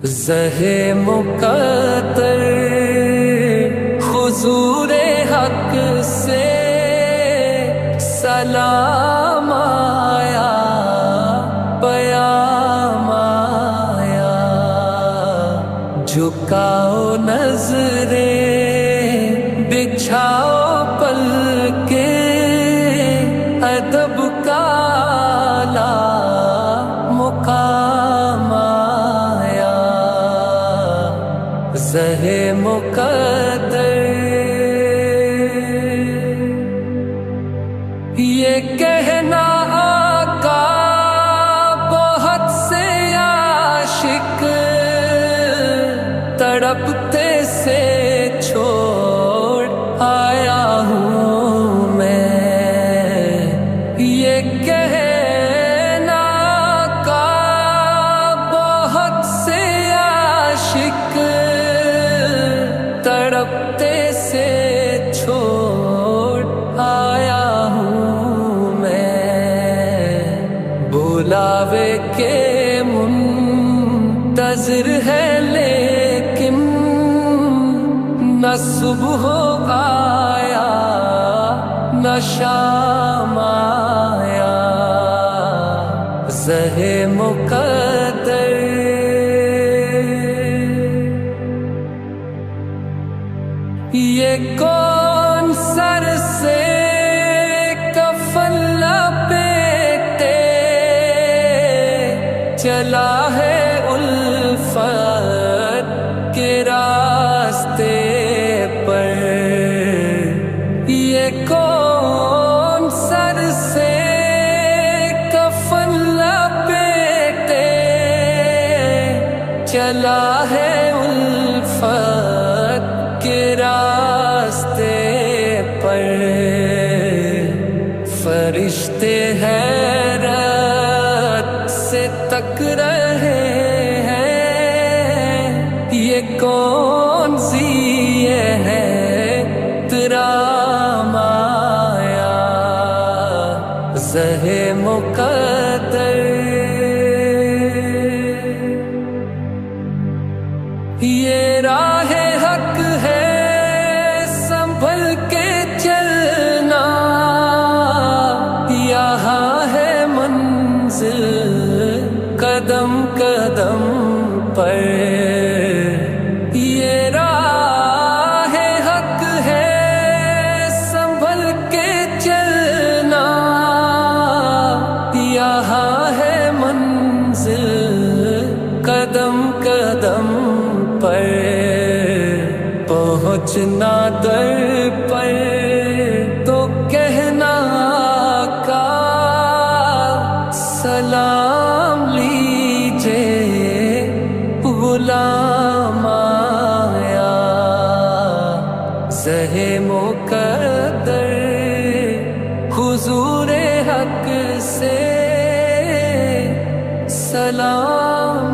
زہے مقدر حضور حق سے سلام آیا، پیام آیا، جھکاؤ نظریں بچھاؤ پلکیں، ادب کا اعلیٰ مقام آیا، زہے مقدر یہ کہنا آقا بہت سے عاشق تڑپتے سے چھوڑ آیا ہوں میں، یہ کہنا آقا بہت سے عاشق تڑپتے سے چھوڑ آیا ہوں میں، بلاوے کے منتظر ہے لیکن نہ صبح آیا نہ شام آیا، زہے مقدر یہ کون سر سے کفن لپیٹے چلا ہے الفت کے راستے پر، یہ کون سر سے کفن لپیٹے چلا ہے الفت کے راستے پر، فرشتے حیرت سے تک رہے ہیں، یہ کون سی ہے ترام آیا، زہے مقدر یہ راہ حق ہے سنبھل کے چلنا، یہاں ہے منزل قدم قدم پر، یہ راہ حق ہے سنبھل کے چلنا، یہاں ہے منزل قدم قدم پر، پہنچنا در پر تو کہنا آقا سلام لیجے غلام آیا، زہے مقدر حضور حق سے سلام